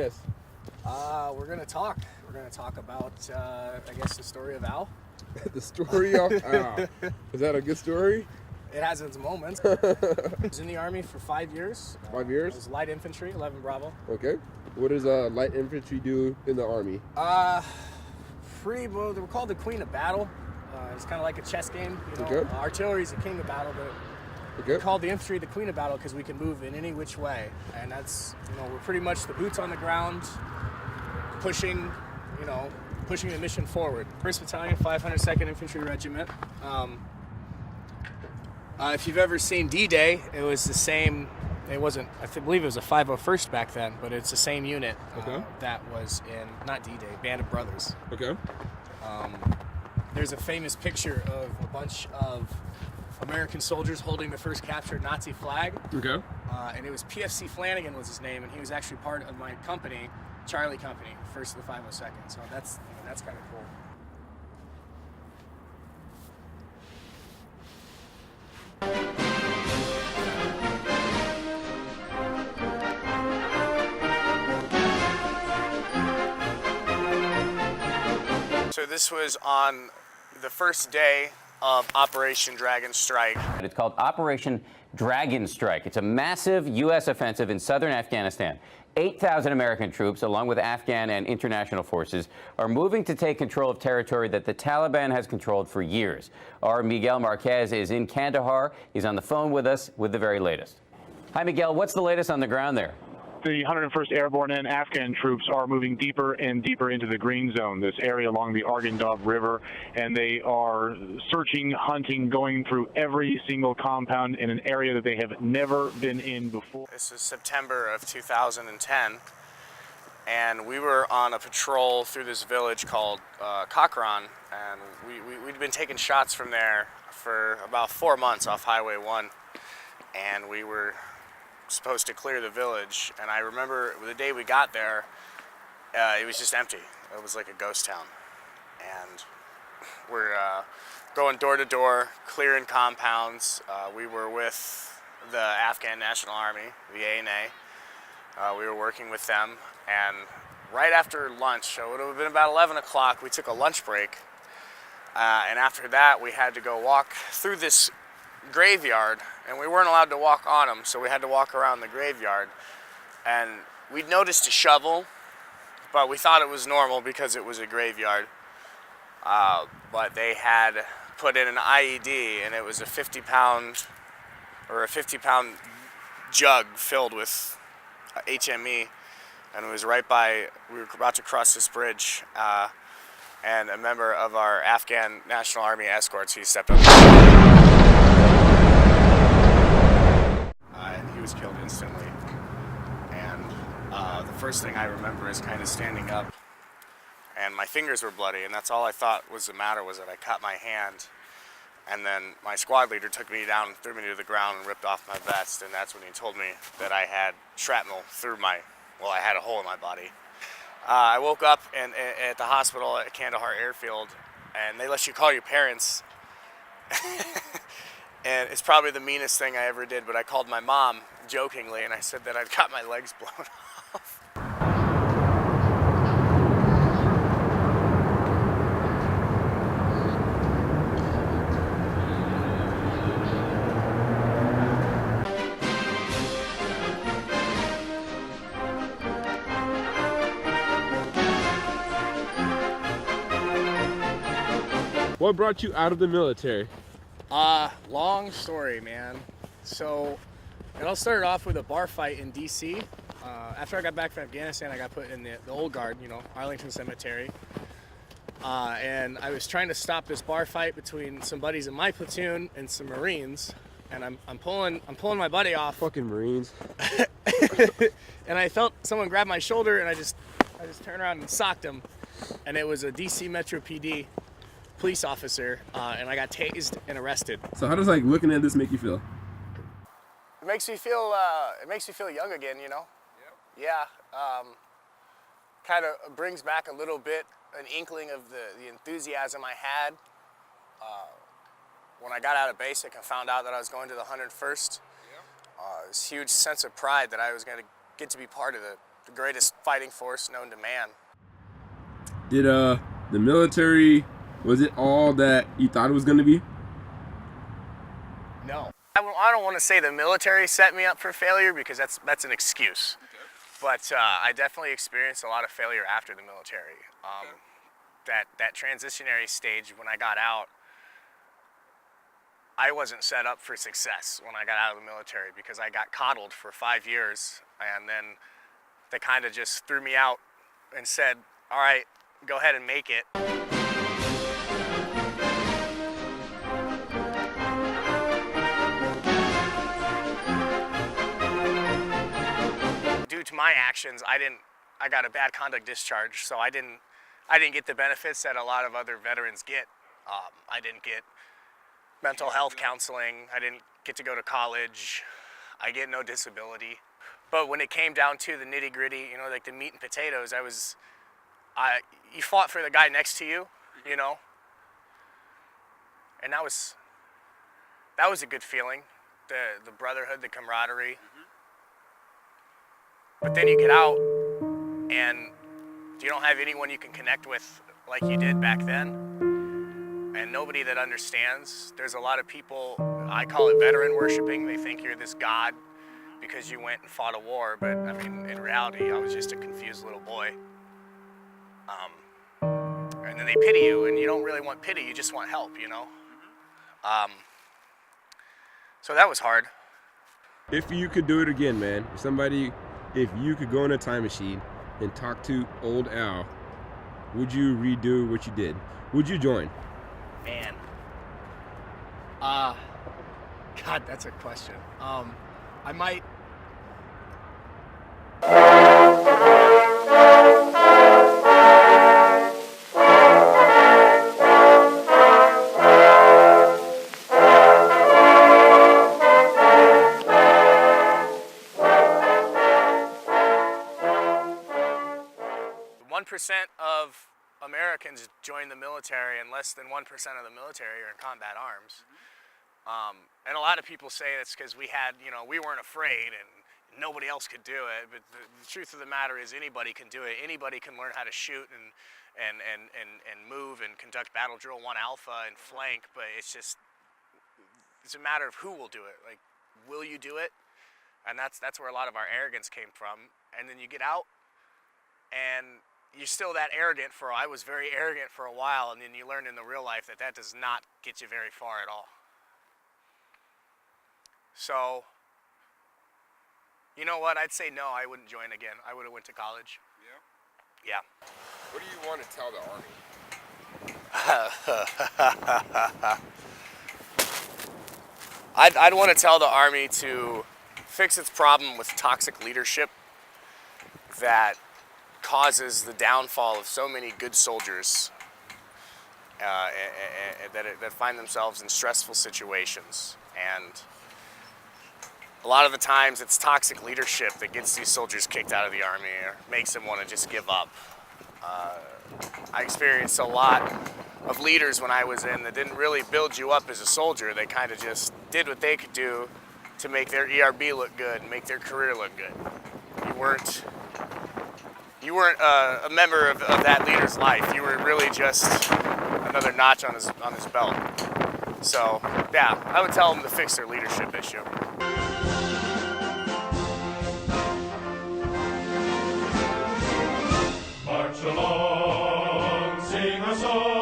guest? We're gonna talk. We're gonna talk about, I guess, the story of Al. The story of Al. Is that a good story? It has its moments. I was in the Army for 5 years. 5 years? I was light infantry, 11 Bravo. Okay. What does light infantry do in the Army? They were called the Queen of Battle. It's kind of like a chess game. You know? Okay. Artillery is the king of battle, but Okay. we called the infantry the Queen of Battle because we can move in any which way. And that's, we're pretty much the boots on the ground, pushing the mission forward. 1st Battalion, 502nd Infantry Regiment. If you've ever seen D-Day, it was the same. It wasn't, believe it was a 501st back then, but it's the same unit that was in, not D-Day, Band of Brothers. Okay. There's a famous picture of a bunch of American soldiers holding the first captured Nazi flag. Okay. And it was PFC Flanagan was his name, and he was actually part of my company, Charlie Company, 1st of the 502nd. So that's kind of cool. So this was on the first day of Operation Dragon Strike. It's called Operation Dragon Strike. It's a massive U.S. offensive in southern Afghanistan. 8,000 American troops, along with Afghan and international forces, are moving to take control of territory that the Taliban has controlled for years. Our Miguel Marquez is in Kandahar. He's on the phone with us with the very latest. Hi, Miguel. What's the latest on the ground there? The 101st Airborne and Afghan troops are moving deeper and deeper into the green zone, this area along the Arghandab River, and they are searching, hunting, going through every single compound in an area that they have never been in before. This is September of 2010, and we were on a patrol through this village called Cochran, and we'd been taking shots from there for about 4 months off Highway 1, and we were supposed to clear the village. And I remember the day we got there, it was just empty. It was like a ghost town. And we're going door to door, clearing compounds. We were with the Afghan National Army, the ANA. We were working with them, and right after lunch, so it would have been about 11 o'clock, we took a lunch break. And after that, we had to go walk through this graveyard, and we weren't allowed to walk on them, so we had to walk around the graveyard. And we'd noticed a shovel, but we thought it was normal because it was a graveyard. But they had put in an IED, and it was a 50-pound jug filled with HME, and it was right by, we were about to cross this bridge, and a member of our Afghan National Army escorts, he stepped up. He was killed instantly, and the first thing I remember is kind of standing up, and my fingers were bloody, and that's all I thought was the matter, was that I cut my hand. And then my squad leader took me down, threw me to the ground, and ripped off my vest, and that's when he told me that I had shrapnel through I had a hole in my body. I woke up at the hospital at Kandahar Airfield, and they let you call your parents. And it's probably the meanest thing I ever did, but I called my mom jokingly, and I said that I'd got my legs blown off. What brought you out of the military? Long story, man. So it all started off with a bar fight in D.C. After I got back from Afghanistan, I got put in the old guard, Arlington Cemetery. And I was trying to stop this bar fight between some buddies in my platoon and some Marines. And I'm pulling my buddy off. Fucking Marines. And I felt someone grab my shoulder, and I just turned around and socked him. And it was a D.C. Metro PD police officer, and I got tased and arrested. So how does looking at this make you feel? It makes me feel young again, Yep. Yeah. Kind of brings back a little bit, an inkling of the enthusiasm I had when I got out of basic and found out that I was going to the 101st. This huge sense of pride that I was going to get to be part of the greatest fighting force known to man. Did the military, was it all that you thought it was going to be? No. I don't want to say the military set me up for failure because that's an excuse. Okay. But I definitely experienced a lot of failure after the military. That transitionary stage when I got out, I wasn't set up for success when I got out of the military because I got coddled for 5 years, and then they kind of just threw me out and said, all right, go ahead and make it. Due to my actions, I got a bad conduct discharge, so I didn't get the benefits that a lot of other veterans get. I didn't get mental health counseling. I didn't get to go to college. I get no disability. But when it came down to the nitty gritty, you know, like the meat and potatoes, you fought for the guy next to you, you know, and that was a good feeling, the brotherhood, the camaraderie. But then you get out and you don't have anyone you can connect with like you did back then. And nobody that understands. There's a lot of people, I call it veteran worshiping. They think you're this god because you went and fought a war, but I mean, in reality, I was just a confused little boy. And then they pity you, and you don't really want pity, you just want help, you know? So that was hard. If you could do it again, man, if you could go in a time machine and talk to old Al, would you redo what you did? Would you join? Man. God, that's a question. I might. 1% of Americans join the military, and less than 1% of the military are in combat arms. And a lot of people say it's because we weren't afraid and nobody else could do it. But the truth of the matter is anybody can do it. Anybody can learn how to shoot and move and conduct battle drill 1 alpha and flank. But it's a matter of who will do it. Like, will you do it? And that's where a lot of our arrogance came from. And then you get out and you're still that arrogant I was very arrogant for a while, and then you learn in the real life that does not get you very far at all. So, you know what? I'd say no, I wouldn't join again. I would have went to college. Yeah? Yeah. What do you want to tell the Army? I'd want to tell the Army to fix its problem with toxic leadership that causes the downfall of so many good soldiers that find themselves in stressful situations. And a lot of the times it's toxic leadership that gets these soldiers kicked out of the Army or makes them want to just give up. I experienced a lot of leaders when I was in that didn't really build you up as a soldier. They kind of just did what they could do to make their ERB look good and make their career look good. You weren't a member of that leader's life. You were really just another notch on his belt. So, yeah, I would tell them to fix their leadership issue. March along, sing a song.